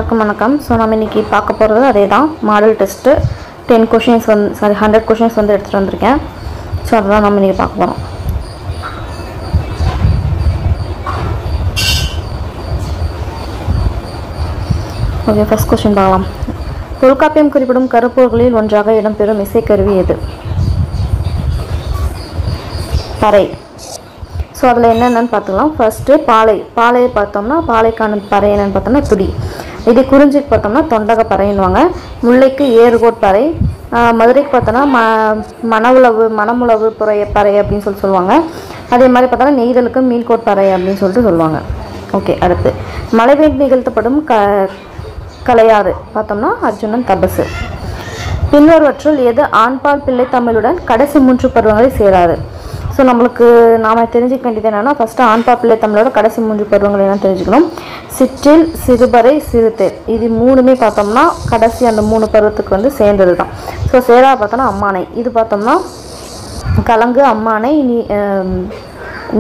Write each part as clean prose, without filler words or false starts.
எல்லாருக்கும் வணக்கம். ஸோ நம்ம இன்றைக்கி பார்க்க போகிறது அதே தான், மாடல் டெஸ்ட்டு 10 கொஷின்ஸ் வந்து 100 கொஷின்ஸ் வந்து எடுத்துகிட்டு வந்திருக்கேன். ஸோ அதுதான் நம்ம இன்றைக்கி பார்க்க போகிறோம். ஓகே, ஃபஸ்ட் கொஷின் பார்க்கலாம். தொல்காப்பியம் குறிப்பிடும் கருப்பொருள்களில் ஒன்றாக இடம்பெறும் இசைக்கருவி எது? பறை. ஸோ அதில் என்னென்னு பார்த்துக்கலாம். ஃபஸ்ட்டு பாலையை பார்த்தோம்னா பாலைக்கான பறை என்னென்னு பார்த்தோம்னா துடி. இது குறிஞ்சிக்கு பார்த்தோம்னா தொண்டக பறைன்னுவாங்க. முல்லைக்கு ஏறுகோட் பறை. மதுரைக்கு பார்த்தோன்னா மணமுளவு பறை அப்படின்னு சொல்லுவாங்க. அதே மாதிரி பார்த்தோன்னா நெய்தலுக்கு மீன்கோட் பறை அப்படின்னு சொல்லிட்டு சொல்லுவாங்க. ஓகே, அடுத்து மலைவேண்டி நிகழ்த்தப்படும் கலையாறு பார்த்தோம்னா அர்ஜுனன் தபசு. பின்வருவற்றுள் எது ஆண்பால் பிள்ளை தமிழுடன் கடைசி 3 பருவங்களை சேராது? ஸோ நம்மளுக்கு நாம் தெரிஞ்சிக்க வேண்டியது என்னென்னா, ஃபஸ்ட்டு ஆண்பா பிள்ளை தமிழோட கடைசி 3 பருவங்கள் என்ன தெரிஞ்சுக்கணும். சிற்றில், சிறுபறை, சிறுதேர். இது 3மே பார்த்தோம்னா கடைசி அந்த 3 பருவத்துக்கு வந்து சேர்ந்தது தான். ஸோ சேரா பார்த்தோம்னா அம்மானை. இது பார்த்தோம்னா கலங்கு, அம்மானை,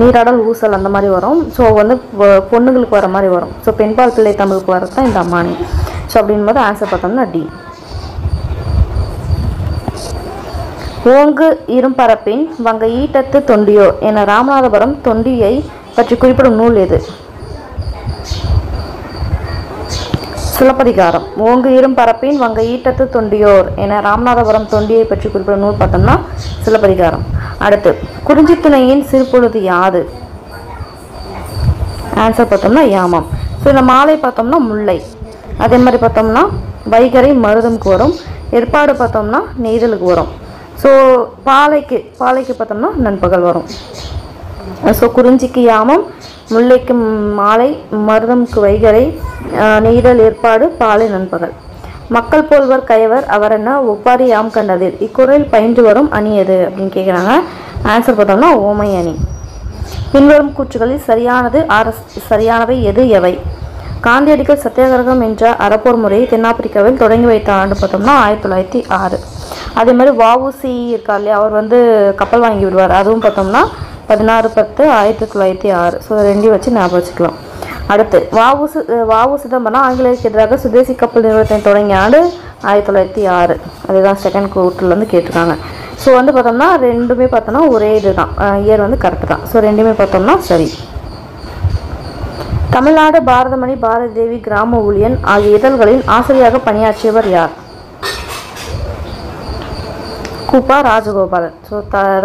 நீராடல், ஊசல் அந்த மாதிரி வரும். ஸோ வந்து பொண்ணுங்களுக்கு வர மாதிரி வரும். ஸோ பெண்பால் பிள்ளை தமிழுக்கு வரது தான் இந்த அம்மானை. ஸோ அப்படின்போது ஆன்சர் பார்த்தோம்னா டி. ஓங்கு இரும்பரப்பின் வங்க ஈட்டத்து தொண்டியோர் என ராமநாதபுரம் தொண்டியை பற்றி குறிப்பிடும் நூல் எது? சிலப்பதிகாரம். ஓங்கு இரும்பரப்பின் வங்க ஈட்டத்து தொண்டியோர் என ராமநாதபுரம் தொண்டியை பற்றி குறிப்பிடும் நூல் பார்த்தோம்னா சிலப்பதிகாரம். அடுத்து குறிஞ்சி துணையின் சிறுபொழுது யாது? ஆன்சர் பார்த்தோம்னா யாமம். ஸோ இந்த மாலை பார்த்தோம்னா முல்லை. அதே மாதிரி பார்த்தோம்னா வைகரை மருதமுக்கு வரும். ஏற்பாடு பார்த்தோம்னா நெய்தலுக்கு வரும். ஸோ பாலைக்கு பார்த்தோம்னா நண்பகல் வரும். ஸோ குறிஞ்சிக்கு யாமம், முல்லைக்கு மாலை, மருதமுக்கு வைகரை, நெய்தல் ஏற்பாடு, பாலை நண்பகல். மக்கள் போல்வர் கயவர் அவர் என்ன ஒப்பாரி யாம் கண்டதில் இக்குறையில் பயின்று வரும் அணி எது அப்படின்னு கேட்குறாங்க. ஆன்சர் பார்த்தோம்னா ஓமை அணி. பின்வரும் கூற்றுகளில் சரியானவை எது எவை? காந்தியடிகள் சத்தியாகிரகம் என்ற அறப்போர் முறையை தென்னாப்பிரிக்காவில் தொடங்கி வைத்த ஆண்டு பார்த்தோம்னா 1906. அதே மாதிரி வஉசி இருக்கார் இல்லையா, அவர் வந்து கப்பல் வாங்கி விடுவார். அதுவும் பார்த்தோம்னா 16/10/1906. ஸோ 2 வச்சு ஞாபகம் வச்சுக்கலாம். அடுத்து வஉ சிதம்பரம் ஆங்கிலேயருக்கு எதிராக சுதேசி கப்பல் நிறுவனத்தை தொடங்கிய ஆண்டு 1906. அதுதான் செகண்ட் கூட்டிலேருந்து கேட்டிருக்காங்க. ஸோ வந்து பார்த்தோம்னா ரெண்டுமே பார்த்தோம்னா ஒரே இது தான், இயர் வந்து கரெக்டு தான். ஸோ ரெண்டுமே பார்த்தோம்னா சரி. தமிழ்நாடு, பாரதமணி, பாரதி தேவி, கிராம ஊழியன் ஆகிய இதழ்களின் ஆசிரியராக பணியாற்றியவர் யார்? கூப்பா ராஜகோபாலன். ஸோ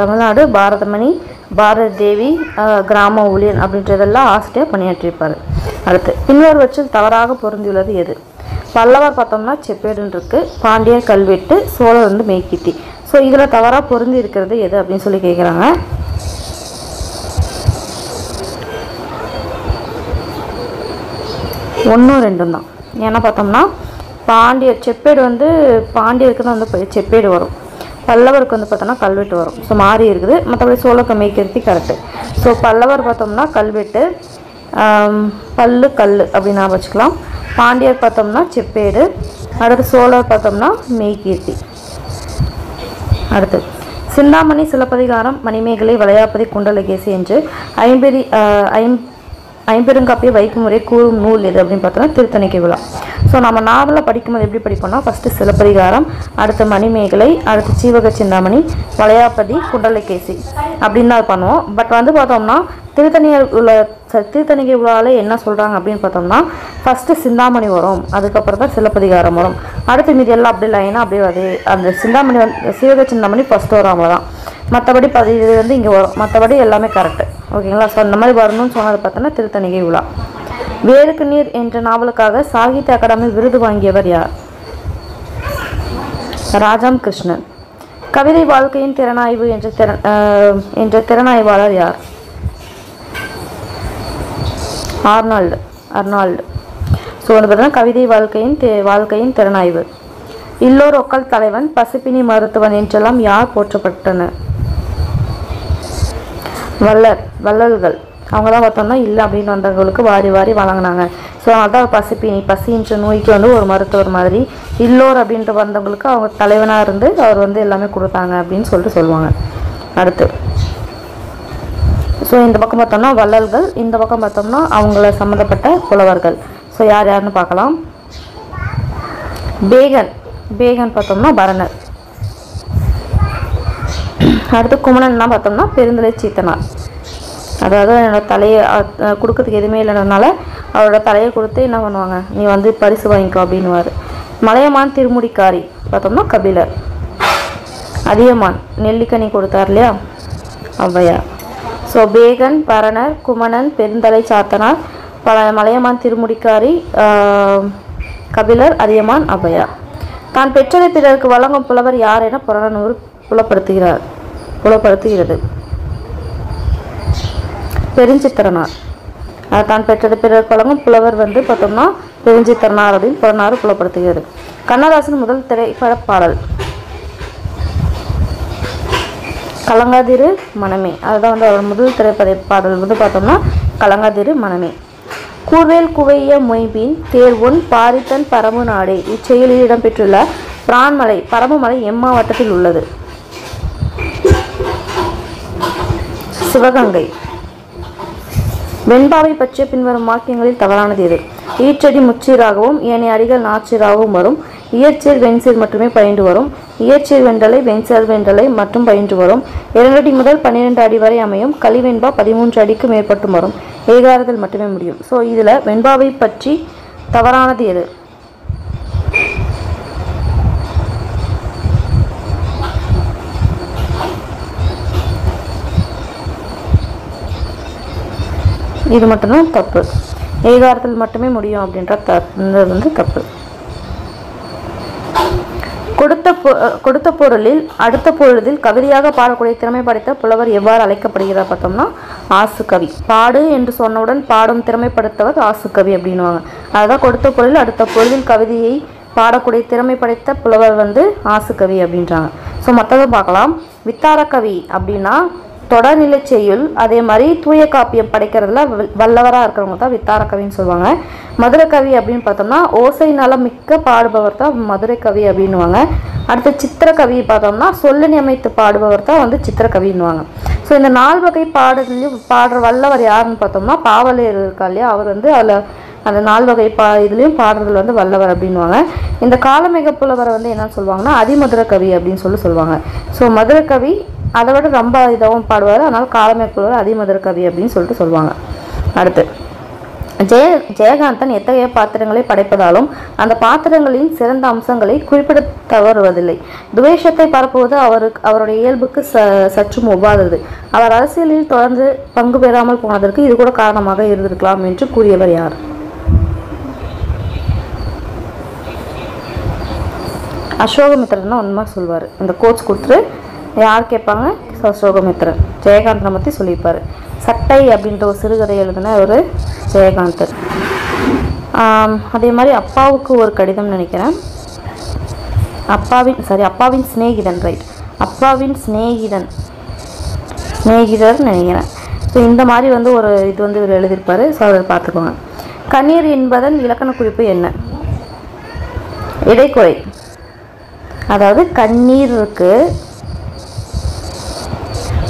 தமிழ்நாடு, பாரதமணி, பாரதி தேவி, கிராம ஊழியன் அப்படின்றதெல்லாம் ஆசிரியர் பணியாற்றியிருப்பார். அடுத்து பின்வருவற்றில் தவறாக பொருந்தியுள்ளது எது? பல்லவர் பார்த்தோம்னா செப்பேடுன்னு இருக்கு, பாண்டியர் கல்வெட்டு, சோழர் வந்து மெய்கீர்த்தி. ஸோ இதில் தவறாக பொருந்தி இருக்கிறது எது அப்படின்னு சொல்லி கேட்குறாங்க. 1, 2 தான். ஏன்னா பார்த்தோம்னா பாண்டியர் செப்பேடு வந்து பாண்டியருக்கு தான் வந்து செப்பேடு வரும், பல்லவருக்கு வந்து பார்த்தோம்னா கல்வெட்டு வரும். ஸோ மாறி இருக்குது. மற்றபடி சோழருக்கு மெய்கீர்த்தி கரெக்டு. ஸோ பல்லவர் பார்த்தோம்னா கல்வெட்டு, கல் அப்படின்னு நான் வச்சுக்கலாம். பாண்டியர் பார்த்தோம்னா செப்பேடு. அடுத்து சோழர் பார்த்தோம்னா மெய்கீர்த்தி. அடுத்து சிந்தாமணி, சிலப்பதிகாரம், மணிமேகலை, வளையாபதி, குண்டலகேசி என்று ஐம்பெருங்காப்பிய வைக்கும் முறை கூறும் நூல் எது அப்படின்னு பார்த்தோம்னா திருத்தணிக்கை விழா. ஸோ நம்ம நாவலை படிக்கும்போது எப்படி படிப்போம்னா ஃபஸ்ட்டு சிலப்பதிகாரம், அடுத்து மணிமேகலை, அடுத்து சீவக சிந்தாமணி, வளையாபதி, குண்டலகேசி அப்படின்னு தான் பண்ணுவோம். பட் வந்து பார்த்தோம்னா திருத்தணிக்கை விழாவில் என்ன சொல்கிறாங்க அப்படின்னு பார்த்தோம்னா ஃபஸ்ட்டு சிந்தாமணி வரும், அதுக்கப்புறம் தான் சிலப்பதிகாரம் வரும். அடுத்து மீதி எல்லாம் அப்படி லைனாக அப்படியே அதே அந்த சிந்தாமணி வந்து சீவக சிந்தாமணி ஃபஸ்ட்டு வரும், அவ்வளோதான். மற்றபடி இது வந்து இங்கே வரும், மற்றபடி எல்லாமே கரெக்டு. ஓகேங்களா? ஸோ அந்த மாதிரி வரணும்னு சொன்னது பார்த்தோன்னா திருத்தணிக்கை விழா. வேருக்கு நீர் என்ற நாவலுக்காக சாகித்ய அகாடமி விருது வாங்கியவர் யார்? ராஜாம் கிருஷ்ணன். கவிதை வாழ்க்கையின் திறனாய்வு என்ற திறனாய்வாளர் யார்? அர்னால்டு. ஸோ வந்து பார்த்தீங்கன்னா கவிதை வாழ்க்கையின் திறனாய்வு. இல்லோர் ஒக்கல் தலைவன், பசுப்பினி மருத்துவன் என்றெல்லாம் யார் போற்றப்பட்டனர்? வள்ளல்கள். அவங்க தான் பார்த்தோம்னா இல்லை அப்படின்னு வந்தவங்களுக்கு வாரி வழங்கினாங்க. ஸோ அதான் பசின்ற நோய்க்கு வந்து ஒரு மருத்துவர் மாதிரி. இல்லோர் அப்படின்ட்டு வந்தவங்களுக்கு அவங்க தலைவனாக இருந்து அவர் வந்து எல்லாமே கொடுத்தாங்க அப்படின்னு சொல்லிட்டு சொல்லுவாங்க. அடுத்து ஸோ இந்த பக்கம் பார்த்தோம்னா வள்ளல்கள், இந்த பக்கம் பார்த்தோம்னா அவங்கள சம்மந்தப்பட்ட புலவர்கள். ஸோ யார் யாருன்னு பார்க்கலாம். பேகன், பேகன் பார்த்தோம்னா பரணர். அடுத்து குமணன்னா பார்த்தோம்னா பெருந்தலை சீத்தனார். அதாவது என்னோட தலையை கொடுக்கறதுக்கு எதுவுமே இல்லைனால அவரோட தலையை கொடுத்து என்ன பண்ணுவாங்க, நீ வந்து பரிசு வாங்கிக்கோ அப்படின்னுவார். மலையமான் திருமுடிக்காரி பார்த்தோம்னா கபிலர். அதியமான் நெல்லிக்கனி கொடுத்தார் இல்லையா, ஔவையார். ஸோ பேகன், பரணர், குமணன், பெருந்தலை சாத்தனார், மலையமான் திருமுடிக்காரி, கபிலர், அதியமான், ஔவையார். தான் பெற்றதை பிறருக்கு வழங்கும் புலவர் யார் என புறநானூறு புலப்படுத்துகிறது. பெருஞ்சித்திரனார். தான் பெற்றது பிறருக்கு வழங்கும் புலவர் வந்து பார்த்தோம்னா பெருஞ்சித்திரனார் அப்படின்னு புறநானூறு புலப்படுத்துகிறது. கண்ணதாசன் முதல் திரைப்பட பாடல் கலங்காதிரு மனமே. அதுதான் வந்து அவர் முதல் திரைப்பட பாடல் வந்து பார்த்தோம்னா கலங்காதிரு மனமே. கூர்வேல் குவைய மொய்பின் தேர்வொன் பாரித்தன் பரமு நாடே. இச்செயலில் இடம்பெற்றுள்ள பிரான்மலை பரமுமலை எம்மாவட்டத்தில் உள்ளது. சிவகங்கை. வெண்பாவை பற்றிய பின்வரும் வாக்கியங்களில் தவறானது எது? ஈற்றடி முச்சீராகவும் ஏனைய அடிகள் நாச்சீராகவும் வரும். இயற்சீர் வெண்சீர் மட்டுமே பயின்று வரும். இயற்சீர் வெண்டலை வெண்சீர் வெண்டலை மட்டும் பயின்று வரும். 2 அடி முதல் 12 அடி வரை அமையும். களிவெண்பா 13 அடிக்கு மேற்பட்டும் வரும். ஏகாரத்தில் மட்டுமே முடியும். ஸோ இதில் வெண்பாவை பற்றி தவறானது எது? இது மட்டும்தான் தப்பு. ஏகாரத்தில் மட்டுமே முடியும் அப்படின்ற வந்து தப்பு. கொடுத்த பொருளில் அடுத்த பொழுதில் கவிதையாக பாடக்கூடிய திறமை படைத்த புலவர் எவ்வாறு அழைக்கப்படுகிறார் பார்த்தோம்னா ஆசுகவி. பாடு என்று சொன்னவுடன் பாடும் திறமை படைத்தவர் ஆசுகவி அப்படின்வாங்க. அதுதான் கொடுத்த பொருளில் அடுத்த பொழுதில் கவிதையை பாடக்கூடிய திறமை படைத்த புலவர் வந்து ஆசுகவி அப்படின்றாங்க. ஸோ மற்றதை பார்க்கலாம். வித்தாரக்கவி அப்படின்னா தொடர்நிலை செய்யுள், அதே மாதிரி தூய காப்பியம் படைக்கிறதுல வல்லவராக இருக்கிறவங்க தான் வித்தாரக்கவின்னு சொல்லுவாங்க. மதுரை கவி அப்படின்னு பார்த்தோம்னா ஓசை நலம் மிக்க பாடுபவர் தான் மதுரை கவி அப்படின்வாங்க. அடுத்து சித்திரக்கவி பார்த்தோம்னா சொல்லணி அமைத்து பாடுபவர் தான் வந்து சித்திரக்கவின்னுவாங்க. ஸோ இந்த 4 வகை பாடல்லையும் பாடுற வல்லவர் யாருன்னு பார்த்தோம்னா பாவலர் இருக்கா இல்லையா, அவர் வந்து அதில் அந்த 4 வகை இதுலேயும் பாடுறதுல வந்து வல்லவர் அப்படின்வாங்க. இந்த காலமேக புலவரை வந்து என்னன்னு சொல்லுவாங்கன்னா அதிமதுரை கவி அப்படின்னு சொல்லுவாங்க. ஸோ மதுரை கவி அதை விட ரொம்ப இதாகவும் பாடுவார், அதனால் காலமேக புலவர் அதிமதுரை கவி அப்படின்னு சொல்லுவாங்க. அடுத்து ஜெயகாந்தன் எத்தகைய பாத்திரங்களை படைப்பதாலும் அந்த பாத்திரங்களின் சிறந்த அம்சங்களை குறிப்பிட தவறுவதில்லை. துவேஷத்தை பரப்புவது அவருடைய இயல்புக்கு சற்றும் ஒவ்வாதது. அவர் அரசியலில் தொடர்ந்து பங்கு பெறாமல் போனதற்கு இது கூட காரணமாக இருந்திருக்கலாம் என்று கூறியவர் யார்? அசோகமித்திரன் தான் உண்மை சொல்வார். இந்த கோச் கொடுத்துட்டு யார் கேட்பாங்க? அசோகமித்திரன் ஜெயகாந்தனை பற்றி சொல்லியிருப்பார். சட்டை அப்படின்ற ஒரு சிறுகதை எழுதின ஒரு ஜெயகாந்தன். அதே மாதிரி அப்பாவுக்கு ஒரு கடிதம் நினைக்கிறேன், அப்பாவின் சிநேகிதன், ரைட், அப்பாவின் சிநேகிதர் நினைக்கிறேன். ஸோ இந்த மாதிரி வந்து ஒரு இது வந்து இவர் எழுதியிருப்பார். ஸோ அதை பார்த்துக்கோங்க. கண்ணீர் என்பதன் இலக்கண குறிப்பு என்ன? இடைக்குறை. அதாவது கண்ணீர் இருக்கு,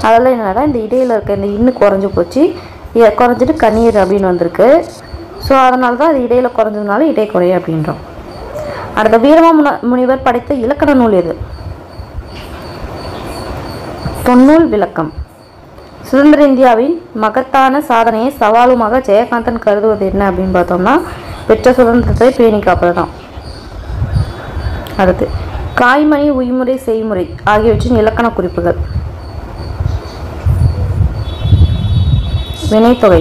அதெல்லாம் என்னன்னா இந்த இடையில் இருக்க இந்த இன்னும் குறைஞ்சி போச்சு, குறைஞ்சிட்டு கண்ணீர் அப்படின்னு வந்திருக்கு. ஸோ அதனால தான் அது இடையில் குறைஞ்சதுனால இடைக்குறை அப்படின்றோம். அடுத்த வீரமா முனிவர் படைத்த இலக்கண நூல் எது? தொன்னூல் விளக்கம். சுதந்திர இந்தியாவின் மகத்தான சாதனையை சவாலுமாக ஜெயகாந்தன் கருதுவது என்ன அப்படின்னு பார்த்தோம்னா பெற்ற சுதந்திரத்தை பேணி காப்பது தான். அடுத்து காய்மணி, உய்முறை, செய்முறை ஆகியவற்றின் இலக்கண குறிப்புகள். வினைத்தொகை.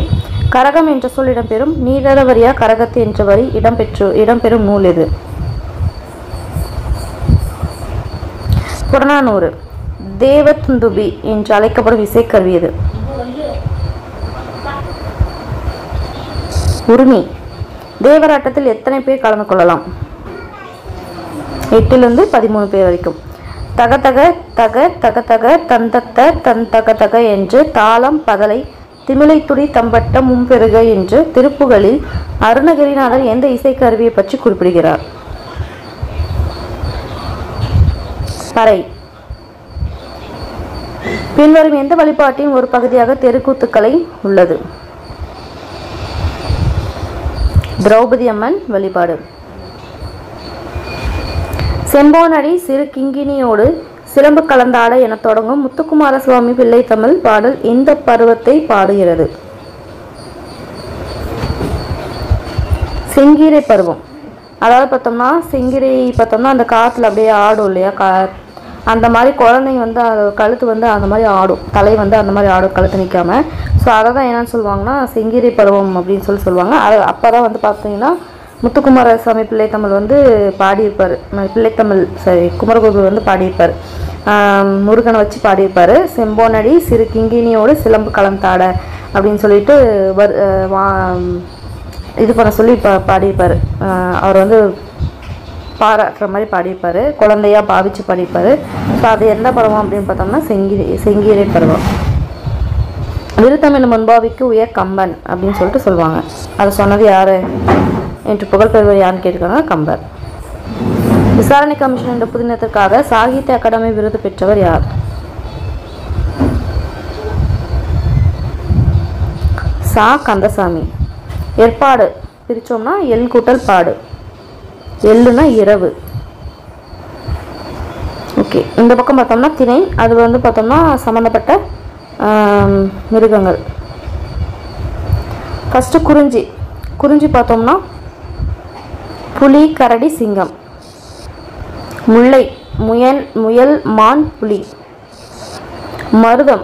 கரகம் என்ற சொல் இடம்பெறும் நீரவரியா கரகத்து என்ற வரி இடம்பெறும் நூல் எது? புறநானூறு. தேவதுந்துபி என்று அழைக்கப்படும் இசைக்கருவி எது? உரிமை. தேவராட்டத்தில் எத்தனை பேர் கலந்து கொள்ளலாம்? 8 to 13 பேர் வரைக்கும். தகதக தக தகதக தந்தத்த தன் தகதக என்று தாளம் பதலை திமிலை துடி தம்பட்ட மும்பெருக என்று திருப்புகளில் அருணகிரிநாதர் எந்த இசைக்கருவியை பற்றி குறிப்பிடுகிறார்? பறை. பின்வரும் எந்த வழிபாட்டின் ஒரு பகுதியாக தெருக்கூத்துக்களை உள்ளது? திரௌபதி அம்மன் வழிபாடு. செம்போனடி சிறு கிங்கினியோடு சிலம்பு கலந்தாட என தொடங்கும் முத்துக்குமார சுவாமி பிள்ளை தமிழ் பாடல் எந்த பருவத்தை பாடுகிறது? செங்கீரை பருவம். அதாவது பார்த்தோம்னா செங்கீரை பார்த்தோம்னா அந்த காற்றுல அப்படியே ஆடும் இல்லையா, அந்த மாதிரி குழந்தைங்க வந்து கழுத்து வந்து அந்த மாதிரி ஆடும், தலை வந்து அந்த மாதிரி ஆடும் கழுத்து நிற்காம. ஸோ அதை தான் என்னன்னு சொல்லுவாங்கன்னா செங்கீரை பருவம் அப்படின்னு சொல்லுவாங்க. அது அப்போ தான் வந்து பார்த்தீங்கன்னா முத்துக்குமாரசாமி பிள்ளைத்தமிழ் வந்து பாடியிருப்பார். பிள்ளைத்தமிழ் சரி குமரகுரு வந்து பாடியிருப்பார், முருகனை வச்சு பாடியிருப்பார். செம்போனடி சிறு கிங்கினியோடு சிலம்பு கலந்தாட அப்படின்னு சொல்லிட்டு இது பண்ண சொல்லி பாடியிருப்பார். அவர் வந்து பாராட்டுற மாதிரி பாடியிருப்பார், குழந்தையாக பாவிச்சு பாடியிருப்பார். ஸோ அது எந்த பருவம் அப்படின்னு பார்த்தோம்னா செங்கீரை பருவம். விருத்தம் என்னும் முன்பாவிக்கு உயர் கம்பன் அப்படின்னு சொல்லிட்டு சொல்லுவாங்க. அதை சொன்னது யார் என்று புகழ்பெறுவர் யாருன்னு கேட்டிருக்காங்க, கம்பர். விசாரணை கமிஷன் என்ற புதினத்திற்காக சாகித்ய அகாடமி விருது பெற்றவர் யார்? சா கந்தசாமி. ஏற்பாடு பிரித்தோம்னா எல் கூட்டல் பாடு, எள்ளுனா இரவு. ஓகே, இந்த பக்கம் பார்த்தோம்னா திணை, அது வந்து பார்த்தோம்னா சம்மந்தப்பட்ட மிருகங்கள். ஃபஸ்ட்டு குறிஞ்சி. குறிஞ்சி பார்த்தோம்னா புலி கரடி சிங்கம். முல்லை முயல் மான் புலி. மருதம்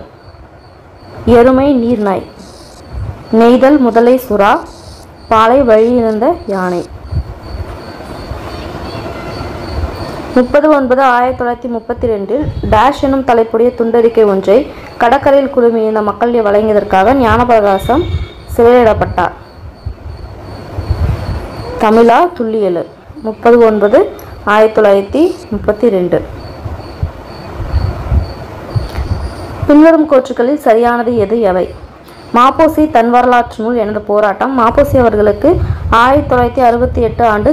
எருமை நீர்நாய். நெய்தல் முதலை சுறா. பாலை வழியிழந்த யானை. 30/9/1932 டேஷ் எனும் தலைப்புடைய துண்டறிக்கை ஒன்றை கடற்கரையில் குழுமியிருந்த மக்களிடையே வழங்கியதற்காக ஞானபிரகாசம் சிறையிடப்பட்டார். தமிழா துல்லியலு. 30/9/1932. பின்வரும் கூற்றுக்களில் சரியானது எது எவை? மாப்போசி தன் வரலாற்று நூல் எனது போராட்டம். மாப்போசி அவர்களுக்கு 1968 ஆண்டு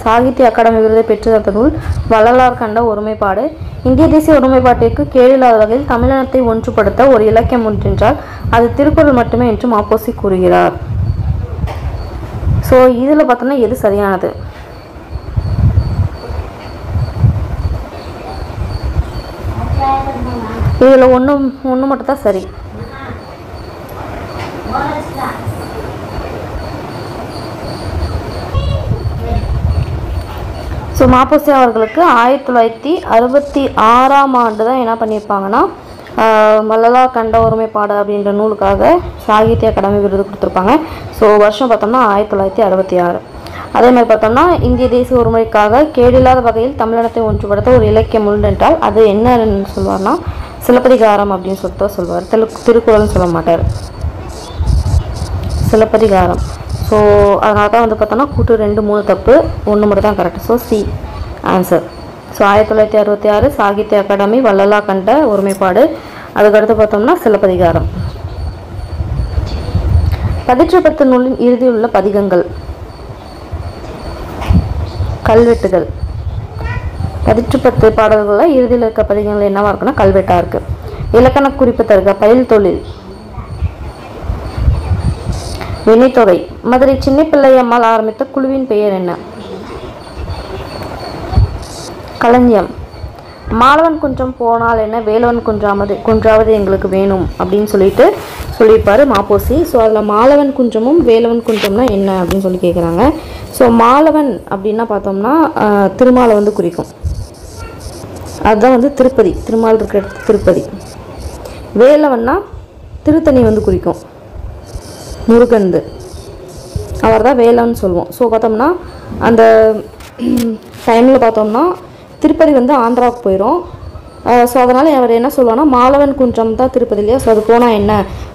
சாகித்ய அகாடமி விருதை பெற்றுத்தந்த நூல் வள்ளலார் கண்ட ஒருமைப்பாடு. இந்திய தேசிய ஒருமைப்பாட்டிற்கு கேடில்லாத வகையில் தமிழினத்தை ஒன்றுபடுத்த ஒரு இலக்கியம் ஒன்றென்றால் அது திருக்குறள் மட்டுமே என்று மாப்போசி கூறுகிறார். ஸோ இதில் பார்த்தோம்னா எது சரியானது? இதில் ஒன்று மட்டும் தான் சரி. ஸோ மாப்போசி அவர்களுக்கு 1966 ஆண்டு தான் என்ன பண்ணியிருப்பாங்கன்னா வள்ளலார் கண்ட ஒருமைப்பாடு அப்படின்ற நூலுக்காக சாகித்ய அகாடமி விருது கொடுத்துருப்பாங்க. ஸோ வருஷம் பார்த்தோம்னா 1966. அதே மாதிரி பார்த்தோம்னா இந்திய தேசிய ஒருமுறைக்காக கேடில்லாத வகையில் தமிழினத்தை ஒன்றுபடுத்த ஒரு இலக்கியம் உண்டு என்றால் அது என்னன்னு சொல்வார்னா சிலப்பதிகாரம் அப்படின்னு சொல்லிட்டு சொல்வார். திருக்குறள்னு சொல்ல மாட்டார், சிலப்பதிகாரம். ஸோ அதனால தான் வந்து பார்த்தோம்னா கூட்டு 2, 3 தப்பு, 1 மட்டும் தான் correct. So C answer. So 1966 Sahitya Akademi Vallalar கண்ட ஒருமைப்பாடு. அதுக்கடுத்து பார்த்தோம்னா சிலப்பதிகாரம். பதிற்றுப்பத்து நூலின் இறுதியில் உள்ள பதிகங்கள். கல்வெட்டுகள். பதிற்றுப்பத்து பாடல்களில் இறுதியில் இருக்க பதிகங்கள் என்னவா இருக்குன்னா கல்வெட்டாக இருக்குது. இலக்கண குறிப்பு தருக. பயில் தொழில். வினைத்தொகை. மதுரை சின்ன பிள்ளையம்மாள் ஆரம்பித்த குழுவின் பெயர் என்ன? களஞ்சியம். மாலவன் குன்றம் போனால் என்ன, வேலவன் குன்றாவது எங்களுக்கு வேணும் அப்படின்னு சொல்லியிருப்பாரு மாப்போசி. ஸோ அதில் மாலவன் குன்றமும் வேலவன் குன்றம்னா என்ன அப்படின்னு சொல்லி கேட்குறாங்க. ஸோ மாலவன் அப்படின்னா பார்த்தோம்னா திருமாலை வந்து குறிக்கும், அதுதான் வந்து திருப்பதி, திருமால் இருக்கிற இடத்துக்கு திருப்பதி. வேலவன்னா திருத்தணி வந்து குறிக்கும், முருகந்து, அவர் தான் வேலன்னு சொல்லுவோம். ஸோ பார்த்தோம்னா அந்த டைமில் பார்த்தோம்னா திருப்பதி வந்து ஆந்திராவுக்கு போயிடும். ஸோ அதனால் அவர் என்ன சொல்லுவாங்கன்னா மாலவன் குன்றம் தான் திருப்பதி இல்லையா, ஸோ அது போனால் என்ன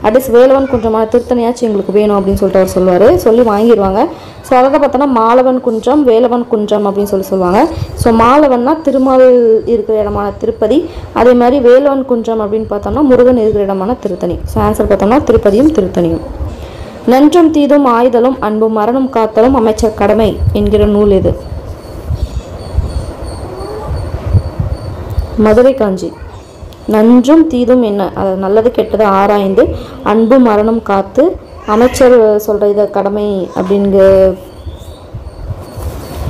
அட்லீஸ்ட் வேலவன் குன்றமான திருத்தணியாச்சும் எங்களுக்கு வேணும் அப்படின்னு சொல்லிட்டு அவர் சொல்லுவார். சொல்லி வாங்கிடுவாங்க. ஸோ அதை தான் பார்த்தோன்னா மாலவன் குன்றம் வேலவன் குன்றம் அப்படின்னு சொல்லுவாங்க. ஸோ மாலவன்னா திருமால் இருக்கிற இடமான திருப்பதி, அதே மாதிரி வேலவன் குன்றம் அப்படின்னு பார்த்தோம்னா முருகன் இருக்கிற இடமான திருத்தணி. ஸோ ஆன்சர் பார்த்தோம்னா திருப்பதியும் திருத்தணியும். நன்றும் தீதும் ஆய்தலும் அன்பும் மரணம் காத்தலும் அமைச்சர் கடமை என்கிற நூல் எது? மதுரை காஞ்சி. நன்றும் தீதும் என்ன, அது நல்லது கெட்டது ஆராய்ந்து அன்பு மரணம் காத்து அமைச்சர் சொல்கிற இதை கடமை அப்படிங்க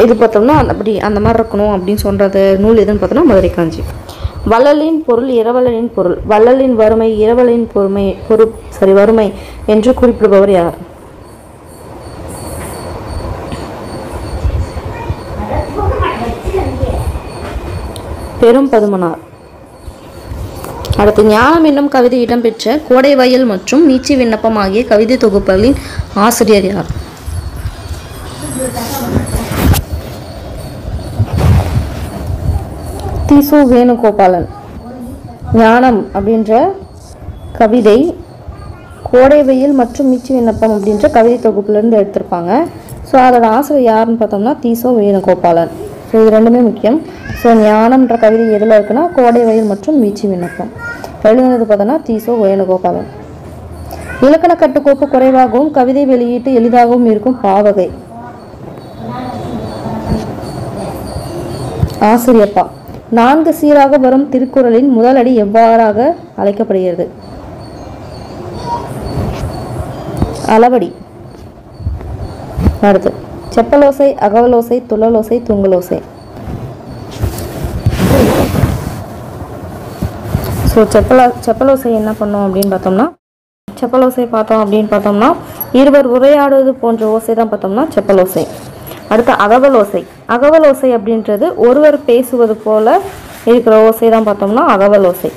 இது பார்த்தோம்னா அப்படி அந்த மாதிரி இருக்கணும் அப்படின்னு சொல்கிறது நூல் எதுன்னு பார்த்தோம்னா மதுரை காஞ்சி. வள்ளலின் பொருள் இரவலனின் பொருள். வள்ளலின் வறுமை இரவலின் வறுமை என்று குறிப்பிடுபவர் யார்? பெரும் பதுமனார். அடுத்து ஞானம் என்னும் கவிதை இடம்பெற்ற கோடைவயல் மற்றும் நீச்சி விண்ணப்பம் ஆகிய கவிதை தொகுப்புகளின் ஆசிரியர் யார்? தீசு வேணுகோபாலன். ஞானம் அப்படின்ற கவிதை கோடைவெயில் மற்றும் மீச்சி விண்ணப்பம் அப்படின்ற கவிதை தொகுப்புலேருந்து எடுத்திருப்பாங்க. ஸோ அதோட ஆசிரியர் யாருன்னு பார்த்தோம்னா தீசு வேணுகோபாலன். ஸோ இது ரெண்டுமே முக்கியம். ஸோ ஞானம்ன்ற கவிதை எதில் இருக்குன்னா கோடைவெயில் மற்றும் மீச்சி விண்ணப்பம். எழுதுனது பார்த்தோன்னா தீசு வேணுகோபாலன். இலக்கண கட்டுக்கோப்பு குறைவாகவும் கவிதை வெளியீட்டு எளிதாகவும் இருக்கும் பாவகை. ஆசிரியப்பா. 4 சீராக வரும் திருக்குறளின் முதல் அடி எவ்வாறாக அழைக்கப்படுகிறது? அளவடி. அடுத்து செப்பலோசை, அகவலோசை, துள்ளலோசை, தூங்கலோசை. ஸோ செப்பலோசை என்ன பண்ணோம் அப்படின்னு பார்த்தோம்னா இருவர் உரையாடுவது போன்ற ஓசை தான் பார்த்தோம்னா செப்பலோசை. அடுத்து அகவலோசை. அகவலோசை அப்படின்றது ஒருவர் பேசுவது போல இருக்கிற ஓசை தான் பார்த்தோம்னா அகவலோசை.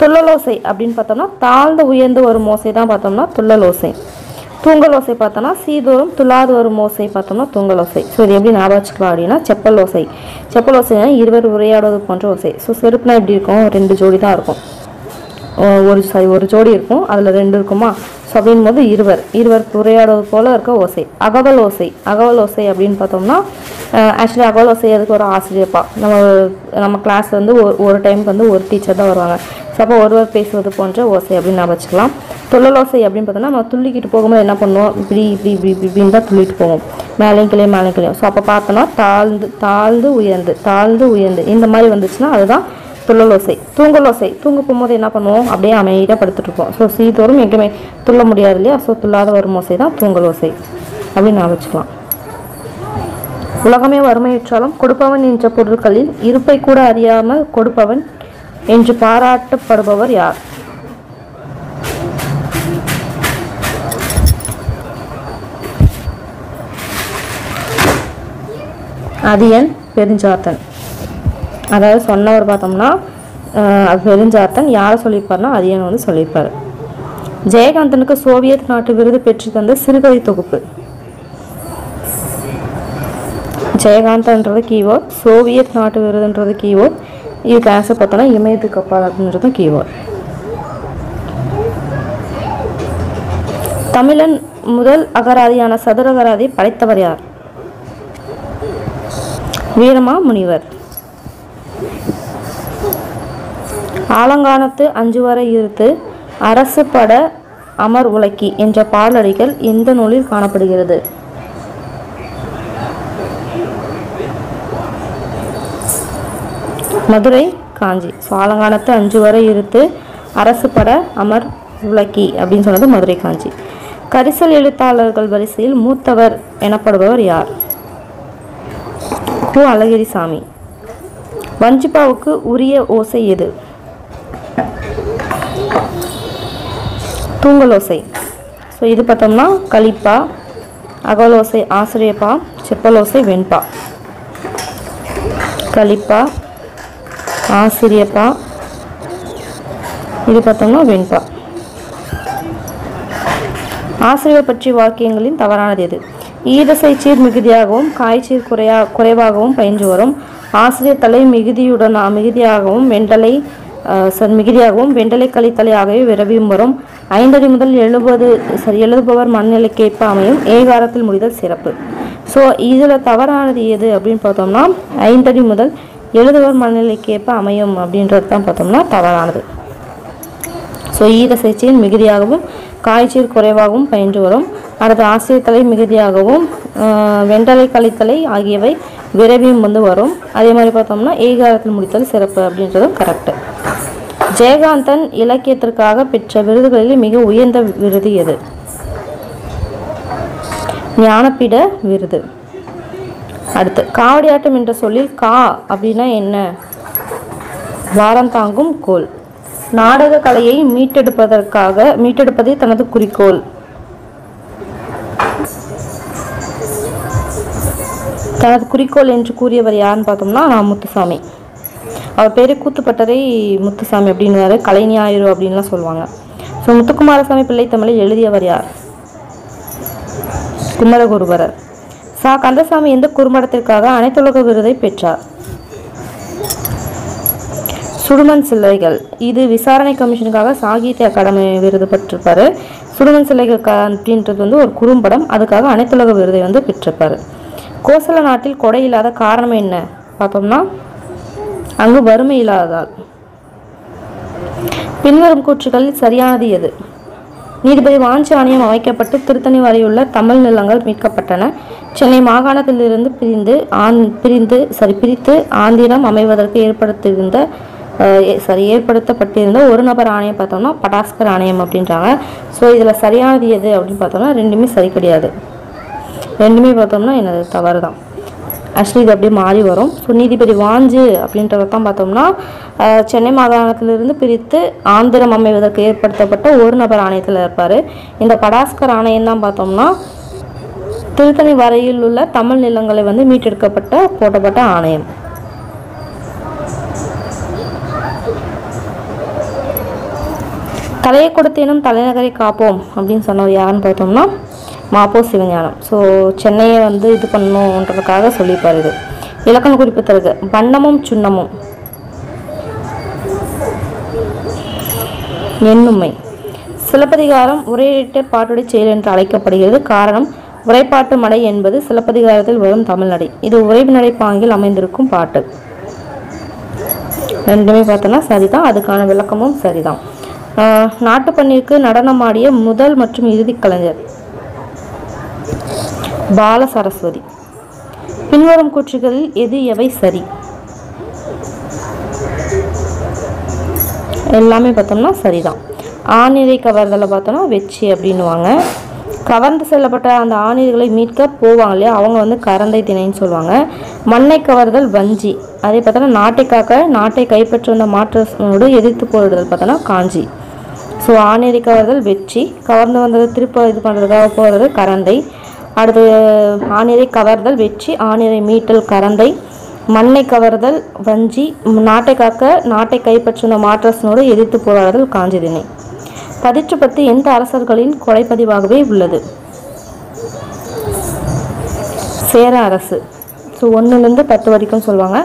துள்ளலோசை அப்படின்னு பார்த்தோம்னா தாழ்ந்து உயர்ந்து வரும் ஓசை தான் பார்த்தோம்னா துள்ளலோசை. தூங்கலோசை பார்த்தோம்னா சீதோறும் துளாது வரும் ஓசை பார்த்தோம்னா தூங்கலோசை. ஸோ இது எப்படி ஞாபகம் வச்சுக்கலாம் அப்படின்னா செப்பலோசை. செப்பலோசைனா இருவர் உரையாடுவது போன்ற ஓசை. ஸோ செருப்புனா எப்படி இருக்கும்? 2 ஜோடி தான் இருக்கும். ஒரு ஜோடி இருக்கும், அதில் 2 இருக்குமா? ஸோ அப்படின் போது இருவர் உரையாடுவது போல இருக்க ஓசை. அகவல் ஓசை அப்படின்னு பார்த்தோம்னா ஆக்சுவலி அகவல் ஓசை அதுக்கு ஒரு ஆசிரியப்பா. நம்ம கிளாஸில் வந்து ஒரு டைமுக்கு வந்து ஒரு டீச்சர் தான் வருவாங்க. ஸோ அப்போ ஒருவர் பேசுவது போன்ற ஓசை அப்படின்னு நான் வச்சுக்கலாம். துள்ளலோசை அப்படின்னு பார்த்தோம்னா நம்ம துள்ளிக்கிட்டு போகும்போது என்ன பண்ணுவோம்? இப்படின்னு தான் துள்ளிட்டு போவோம், மேலேயும் கிளையும். ஸோ அப்போ பார்த்தோன்னா தாழ்ந்து உயர்ந்து இந்த மாதிரி வந்துச்சுன்னா அதுதான் துள்ளலோசை. தூங்கலோசை. தூங்க போகும்போது என்ன பண்ணுவோம்? அப்படியே அமைதியாக படுத்துட்டு இருப்போம். ஸோ சீதோறும் எங்கேயுமே துள்ள முடியாது இல்லையா? ஸோ துள்ளாத வரும் ஓசை தான் தூங்கலோசை அப்படின்னு நான் வச்சுக்கலாம். உலகமே வறுமையுற்றாலும் கொடுப்பவன் என்ற பொருட்களில் இருப்பை கூட அறியாமல் கொடுப்பவன் என்று பாராட்டப்படுபவர் யார்? அதியன் பெருஞ்சாத்தன். அதாவது சொன்னவர் பார்த்தோம்னா பெருஞ்சாத்தன். யாரை சொல்லியிருப்பார்னா அதியன் வந்து சொல்லியிருப்பார். ஜெயகாந்தனுக்கு சோவியத் நாட்டு விருது பெற்று தந்த சிறுகதை தொகுப்பு. ஜெயகாந்தன்றது கீவேர்ட், சோவியத் நாட்டு விருதுன்றது கீவேர்ட். இதுக்கு ஆன்சர் பார்த்தோம்னா இமயத்து கப்பல் அப்படின்றதும் கீவேர்ட். தமிழன் முதல் அகராதியான சதுரகராதியை படைத்தவர் யார்? வீரமா முனிவர். ஆலங்கானத்து 5 வரை இருத்து அரசு பட அமர் உலக்கி என்ற பாடலடிகள் எந்த நூலில் காணப்படுகிறது? மதுரை காஞ்சி. ஸோ ஆலங்கானத்து 5 வரை இருத்து அரசு பட அமர் உலக்கி அப்படின்னு சொன்னது மதுரை காஞ்சி. கரிசல் எழுத்தாளர்கள் வரிசையில் மூத்தவர் எனப்படுபவர் யார்? கு அழகிரிசாமி. வஞ்சிப்பாவுக்கு உரிய ஓசை எது? தூங்கலோசை. ஸோ இது பார்த்தோம்னா கலிப்பா. அகலோசை ஆசிரியப்பா. செப்பலோசை வெண்பா. கலிப்பா ஆசிரியப்பா, இது பார்த்தோம்னா வெண்பா. ஆசிரியர் பற்றி வாக்கியங்களின் தவறானது எது? ஈரசை சீர் மிகுதியாகவும் காய்ச்சீர் குறைவாகவும் பயின்று வரும். ஆசிரியர் தலை மிகுதியாகவும் வெண்டலை கலித்தலையாகவே விரவியும் வரும். 5 அடி முதல் எழுதுபவர் மனநிலைக்கேற்ப அமையும். ஏகாரத்தில் முடிதல் சிறப்பு. ஸோ இதில் தவறானது எது அப்படின்னு பார்த்தோம்னா 5 அடி முதல் எழுதுபவர் மனநிலைக்கேற்ப அமையும் அப்படின்றது தான் பார்த்தோம்னா தவறானது. ஸோ ஈரசைச்சியின் மிகுதியாகவும் காய்ச்சீர் குறைவாகவும் பயின்று வரும். அடுத்து ஆசிரியர் தலை மிகுதியாகவும் வெண்டலை கலித்தலை ஆகியவை விரைவியும் வந்து வரும். அதே மாதிரி பார்த்தோம்னா ஏகாரத்தில் முடித்தல் சிறப்பு அப்படின்றதும் கரெக்டு. ஜெயகாந்தன் இலக்கியத்திற்காக பெற்ற விருதுகளில் மிக உயர்ந்த விருது எது? ஞானபீட விருது. அடுத்து காவடியாட்டம் என்ற சொல்லில் கா அப்படின்னா என்ன? வாரம் தாங்கும் கோல். நாடக கலையை மீட்டெடுப்பதே தனது குறிக்கோள். தனது குறிக்கோள் என்று கூறியவர் யாருன்னு பார்த்தோம்னா நான் முத்துசாமி. அவர் பேரு கூத்துப்பட்டறை முத்துசாமி அப்படின்னு, கலைஞாயிறு அப்படின்லாம் சொல்லுவாங்க. ஸோ முத்துக்குமாரசாமி பிள்ளை தமிழில் எழுதியவர் யார்? குமரகுருபரர். சா கந்தசாமி எந்த குறும்படத்திற்காக அனைத்துலக விருதை பெற்றார்? சுடுமண் சிலைகள். இது விசாரணை கமிஷனுக்காக சாகித்ய அகாடமி விருது பெற்றிருப்பாரு. சுடுமண் சிலைகள் அப்படின்றது வந்து ஒரு குறும்படம், அதுக்காக அனைத்துலக விருதை வந்து பெற்றிருப்பாரு. கோசல நாட்டில் கொடை இல்லாத காரணம் என்ன பார்த்தோம்னா அங்கு வறுமை இல்லாததால். பின்வரும் கூற்றுகளில் சரியானது எது? நீதிபதி வாஞ்சி ஆணையம் அமைக்கப்பட்டு திருத்தணி வரையுள்ள தமிழ் நிலங்கள் மீட்கப்பட்டன. சென்னை மாகாணத்திலிருந்து பிரித்து ஆந்திரம் அமைவதற்கு ஏற்படுத்தப்பட்டிருந்த ஒரு நபர் ஆணையம் பார்த்தோம்னா படாஸ்கர் ஆணையம் அப்படின்றாங்க. ஸோ இதில் சரியானது எது அப்படின்னு பார்த்தோம்னா ரெண்டுமே சரி கிடையாது. ரெண்டுமே பார்த்தோம்னா என்னது தவறு தான். ஆக்சுவலி இது அப்படியே மாறி வரும். ஸோ நீதிபதி வாஞ்சு அப்படின்றவர் தான் பார்த்தோம்னா சென்னை மாகாணத்திலிருந்து பிரித்து ஆந்திரம் அமைவதற்கு ஏற்படுத்தப்பட்ட ஒரு நபர் ஆணையத்தில் இருப்பார். இந்த படாஸ்கர் ஆணையம் தான் பார்த்தோம்னா திருத்தணி வரையில் உள்ள தமிழ் நிலங்களை வந்து போட்டப்பட்ட ஆணையம். தலையை கொடுத்தேனும் தலைநகரை காப்போம் அப்படின்னு சொன்னவர் யாருன்னு பார்த்தோம்னா மாப்போ சிவஞானம். ஸோ சென்னையை வந்து இது பண்ணணுன்றதுக்காக சொல்லியிருப்பார். இது இலக்கண குறிப்பு தருக. வண்ணமும் சுண்ணமும். எண்ணுமை. சிலப்பதிகாரம் உரையிட்ட பாட்டுடை செயல் என்று அழைக்கப்படுகிறது. காரணம் உரைப்பாட்டு மடை என்பது சிலப்பதிகாரத்தில் வரும் தமிழ்நடை. இது உரைவு நடை பாங்கில் அமைந்திருக்கும் பாட்டு. ரெண்டுமே பார்த்தோன்னா சரிதான். அதுக்கான விளக்கமும் சரிதான். நாட்டுப்பண்ணிற்கு நடனமாடிய முதல் மற்றும் இறுதி கலைஞர் பால சரஸ்வதி. பின்வரும் கூற்றுகளில் எவை சரி? எல்லாமே பார்த்தோம்னா சரிதான். ஆணிரை கவர்தலை பார்த்தோம்னா வெச்சி அப்படின்னுவாங்க. கவர்ந்து செல்லப்பட்ட அந்த ஆணிர்களை மீட்க போவாங்க இல்லையா, அவங்க வந்து கரந்தை திணைன்னு சொல்லுவாங்க. மண்ணை கவர்தல் வஞ்சி. அதே பார்த்தோன்னா நாட்டை காக்க நாட்டை கைப்பற்றி வந்த மாற்றோடு எதிர்த்து போரிடுதல் பார்த்தோன்னா காஞ்சி. ஸோ ஆணிரை கவர்தல் வெச்சி, கவர்ந்து வந்தது திருப்ப இது பண்ணுறதுக்காக போகிறது கரந்தை. அடுத்து ஆணிரை கவர்தல் வெச்சி, ஆணிரை மீட்டல் கரந்தை, மண்ணை கவர்தல் வஞ்சி, நாட்டை காக்க நாட்டை கைப்பற்றின மாற்றசனோடு எதிர்த்து போராடுதல் காஞ்சி திணை. 10 எந்த அரசர்களின் கொலைப்பதிவாகவே உள்ளது? சேர அரசு. ஸோ 1லேருந்து 10 வரைக்கும் சொல்லுவாங்க.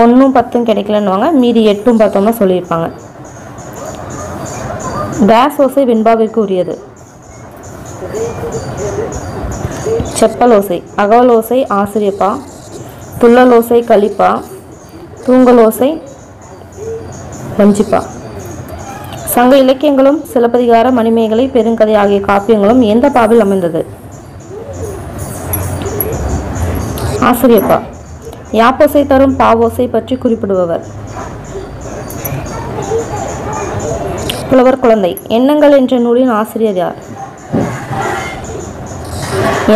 1ம் 10ம் கிடைக்கலன்னுவாங்க, மீதி 8ம் பார்த்தோம்னா சொல்லியிருப்பாங்க. டேஸ் ஓசை வெண்பாவிற்கு உரியது. செப்பலோசை. அகவலோசை ஆசிரியப்பா, துள்ளலோசை கலிப்பா, தூங்கலோசை வஞ்சிப்பா. சங்க இலக்கியங்களும் சிலப்பதிகார மணிமேகலை பெருங்கதை ஆகிய காப்பியங்களும் எந்த பாவில் அமைந்தது? ஆசிரியப்பா. யாப்போசை தரும் பாவோசை பற்றி குறிப்பிடுபவர்? புலவர் குழந்தை. எண்ணங்கள் என்ற நூலின் ஆசிரியர் யார்?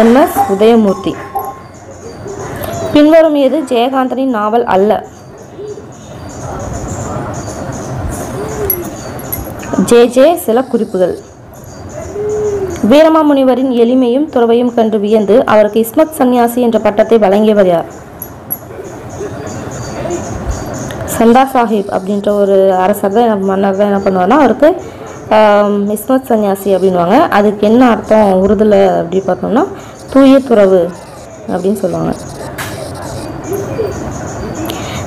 என்.எஸ். உதயமூர்த்தி. பின்வரும் எது ஜெயகாந்தனின் நாவல் அல்ல? ஜே சில குறிப்புகள். வீரமாமுனிவரின் எளிமையும் துறவையும் கண்டு வியந்து அவருக்கு இஸ்மத் சன்னியாசி என்ற பட்டத்தை வழங்கியவர் யார்? சந்தா சாஹிப் அப்படின்ற ஒரு அரசர் தான், மன்னர் தான் என்ன பண்ணுவார்னா அவருக்கு இஸ்மத் சன்னியாசி அப்படின்வாங்க. அதுக்கு என்ன அர்த்தம் உருதுல அப்படி பார்த்தோம்னா தூய துறவு அப்படின்னு சொல்லுவாங்க.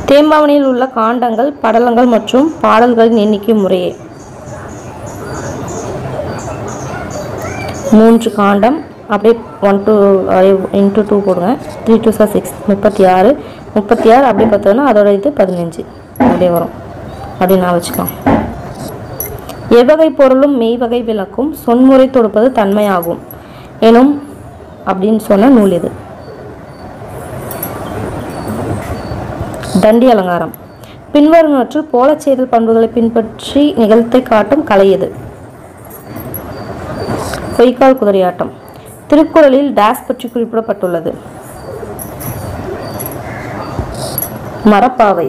தேம்பாவணியில் உள்ள காண்டங்கள், படலங்கள் மற்றும் பாடல்களின் எண்ணிக்கை முறையே? 3 காண்டம். அப்படியே 1 into 2 போடுங்க. 3 2 6 36 அப்படியே பார்த்தோன்னா அதோட இது 15 அப்படியே வரும். அப்படி நான் வச்சுக்கலாம். எவ்வகை பொருளும் மெய்வகை விளக்கும் சொன்முறை தொடுப்பது தன்மையாகும் எனும் அப்படின்னு சொன்ன நூல் இது? தண்டி அலங்காரம். பின்வருவனவற்றில் போலச் செய்தல் பண்புகளை பின்பற்றி நிகழ்த்தை காட்டும் கலை எது? பொய்க்கால் குதிரையாட்டம். திருக்குறளில் டேஸ் பற்றி குறிப்பிடப்பட்டுள்ளது? மரப்பாவை.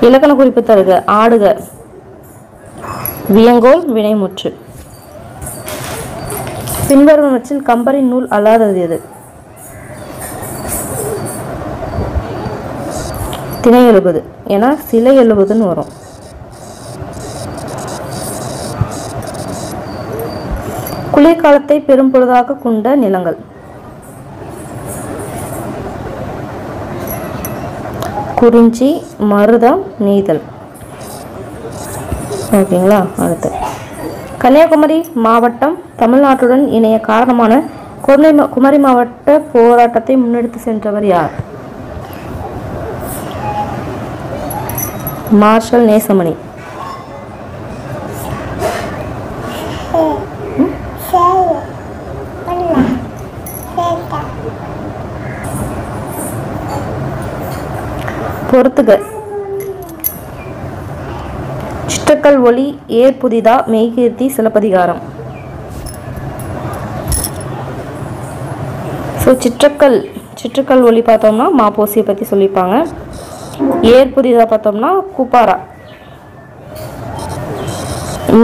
இலக்கண குறிப்பு தருக. ஆடுக. வியங்கோல் வினைமுற்று. பின்வருவனவற்றில் கம்பரின் நூல் அல்லாதது எது? திணை எழுபது. ஏன்னா சிலை எழுபதுன்னு வரும். குளிர்காலத்தை பெரும்பொழுதாக கொண்ட நிலங்கள். குறிஞ்சி, மருதம், நெய்தல். ஓகேங்களா? அடுத்து கன்னியாகுமரி மாவட்டம் தமிழ்நாட்டுடன் இணைய காரணமான குமரி மாவட்ட போராட்டத்தை முன்னெடுத்து சென்றவர் யார்? மார்ஷல் நேசமணி. பொறுத்துக. சிற்றக்கல் ஒளி, ஏர் புதிதா, மெய்கீர்த்தி, சிலப்பதிகாரம். ஸோ சிற்றக்கல் ஒளி பார்த்தோம்னா மாப்போசியை பற்றி சொல்லியிருப்பாங்க. ஏர் புதிதா பார்த்தோம்னா கூப்பாரா.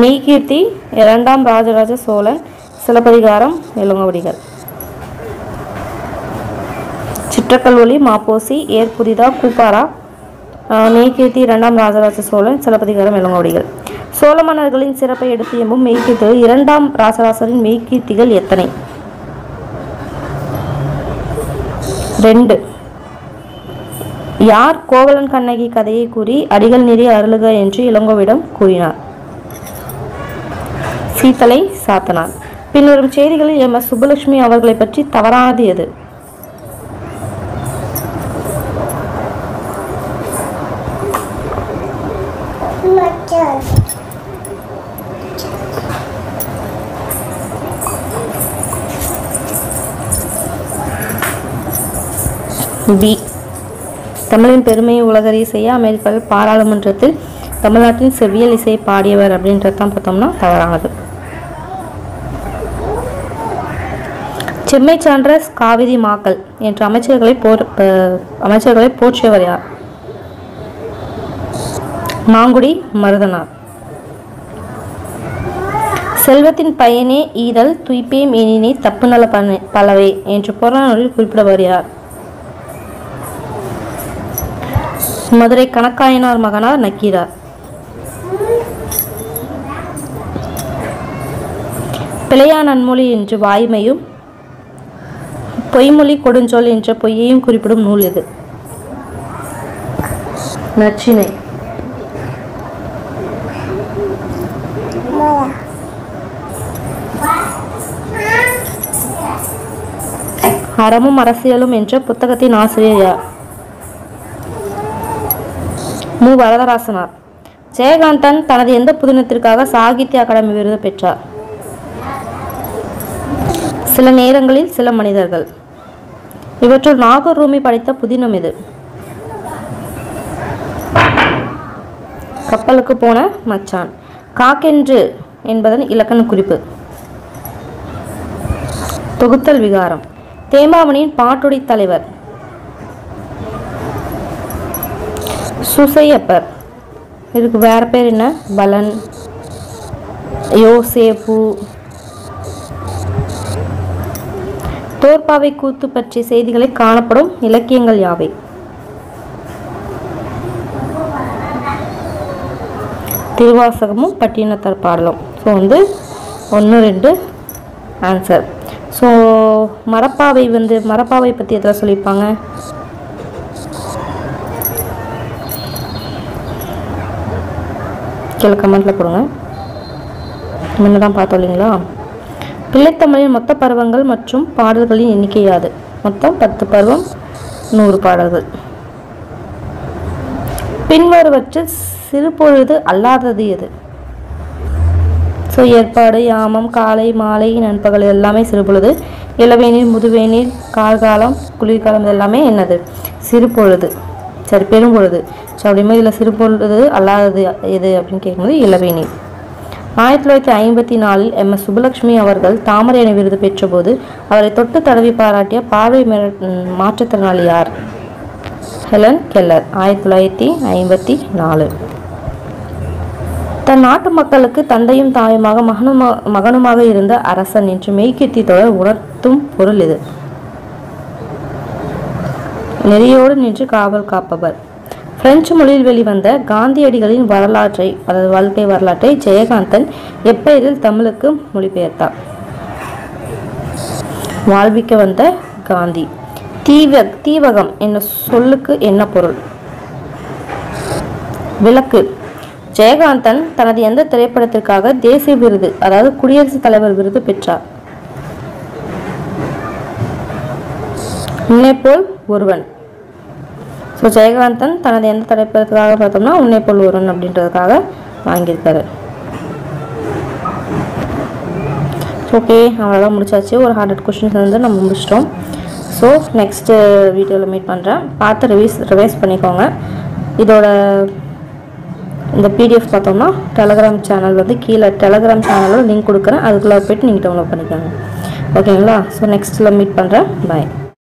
மெய்கீர்த்தி இரண்டாம் ராஜராஜ சோழன். சிலப்பதிகாரம் இளங்கோவடிகள். சிற்றக்கல் ஒளி மாப்போசி, ஏர் புதிதா கூப்பாரா, மெய்கீர்த்தி இரண்டாம் ராஜராஜ சோழன், சிலப்பதிகாரம் இளங்கோவடிகள். சோழ மன்னர்களின் சிறப்பை எடுத்து எம்பும் மெய்கீர்த்திகள் இரண்டாம் ராசராசரின் மெய்கீர்த்திகள் எத்தனை? 2. யார் கோவலன் கண்ணகி கதையை கூறி அடிகள் நெறி அருளுக என்று இளங்கோவிடம் கூறினார்? சீத்தலை சாத்தனார். பின்வரும் செய்திகளில் எம்.எஸ். சுப்புலட்சுமி அவர்களை பற்றி தவறானது எது? பி. தமிழின் பெருமையை உலகறிய செய்ய அமெரிக்காவில் பாராளுமன்றத்தில் தமிழ்நாட்டின் செவ்வியல் இசையை பாடியவர் அப்படின்றது தான் பார்த்தோம்னா தவறானது. செம்மை சான்ற காவிரி மாக்கள் என்ற அமைச்சர்களை போற்றியவர் யார்? மாங்குடி மருதனார். செல்வத்தின் பயனே ஈதல் துய்ப்பே மேனினை தப்பு நல பலவே என்று புறநானூரில் குறிப்பிடுவர் யார்? மதுரை கணக்காயனார் மகனார் நக்கீரார். பிழையா நன்மொழி என்று வாய்மையும் பொய்மொழி கொடுஞ்சொல் என்ற பொய்யையும் குறிப்பிடும் நூல் எது? நச்சினை. அறமும் அரசியலும் என்ற புத்தகத்தின் ஆசிரியர் யார்? மு. வரதராசனார். ஜெயகாந்தன் தனது எந்த புதினத்திற்காக சாகித்ய அகாடமி விருது பெற்றார்? சில நேரங்களில் சில மனிதர்கள். இவற்றுள் நாகூர் ரூமி படைத்த புதினம் எது? கப்பலுக்கு போன மச்சான். காக்கென்று என்பதன் இலக்கண குறிப்பு. தொகுத்தல் விகாரம். தேம்பாவணியின் பாட்டுடை தலைவர் சுசையப்பர். இதுக்கு வேற பேர் என்ன? பலன், யோசேப்பு. தோற்பாவை கூத்து பற்றிய செய்திகளை காணப்படும் இலக்கியங்கள் யாவை? திருவாசகமும் பட்டினத்தார் பாடலும். So 1, 2 answer. ஸோ மரப்பாவை பற்றி எதாவது சொல்லியிருப்பாங்க? கீழே கமெண்ட்ல போடுங்க. முன்னதான் பார்த்தோம் இல்லைங்களா? பிள்ளைத்தமிழின் மொத்த பருவங்கள் மற்றும் பாடல்களின் எண்ணிக்கை யாது? மொத்தம் 10 பருவம், 100 பாடல்கள். பின்வருவற்றில் சிறுபொழுது அல்லாதது எது? ஸோ ஏற்பாடு, யாமம், காலை, மாலை, நண்பகல் எல்லாமே சிறுபொழுது. இளவேநீர், முதுவேநீர், கார்காலம், குளிர்காலம் இதெல்லாமே என்னது? சிறுபொழுது. சரி, பெரும்பொழுது. ஸோ அப்படிங்கும்போது இதில் சிறுபொழுது அல்லாதது எது அப்படின்னு கேட்கும்போது இளவேநீர். 1954 MS சுப்புலட்சுமி அவர்கள் தாமரை அணி விருது பெற்றபோது அவரை தொட்டு தடவி பாராட்டிய பார்வை மாற்றுத்திறனாளி யார்? Helen Keller. 1954. தன் நாட்டு மக்களுக்கு தந்தையும் தாயுமாக மகனுமாக இருந்த அரசன் என்று மெய்கீர்த்தி தொடர் உணர்த்தும் பொருள் இது. நெறியோடு நின்று காவல் காப்பவர். பிரெஞ்சு மொழியில் வெளிவந்த காந்தியடிகளின் வரலாற்றை, அதாவது வாழ்க்கை வரலாற்றை ஜெயகாந்தன் எப்பெயரில் தமிழுக்கு மொழிபெயர்த்தார்? வாழ்விக்க வந்த காந்தி. தீவகம் என்ன சொல்லுக்கு என்ன பொருள்? விளக்கு. ஜெயகாந்தன் தனது எந்த திரைப்படத்திற்காக தேசிய விருது, அதாவது குடியரசுத் தலைவர் விருது பெற்றார்? உன்னை போல் ஒருவன். ஸோ ஜெயகாந்தன் தனது எந்த திரைப்படத்துக்காக பார்த்தோம்னா உன்னை போல் ஒருவன் அப்படின்றதுக்காக வாங்கியிருக்காரு. ஓகே, அவ்வளோதான் முடிச்சாச்சு. ஒரு 100 கொஷின்ஸ் வந்து நம்ம முடிச்சிட்டோம். ஸோ நெக்ஸ்ட்டு வீடியோவில் மீட் பண்ணுறேன். பார்த்து ரிவைஸ் பண்ணிக்கோங்க. இதோட இந்த பிடிஎஃப் பார்த்தோம்னா டெலகிராம் சேனல் வந்து கீழே டெலகிராம் சேனலோட லிங்க் கொடுக்குறேன். அதுக்குள்ளே போய்ட்டு நீங்கள் டவுன்லோட் பண்ணிக்கோங்க. ஓகேங்களா? ஸோ நெக்ஸ்ட்டில் மீட் பண்ணுறேன். பாய்.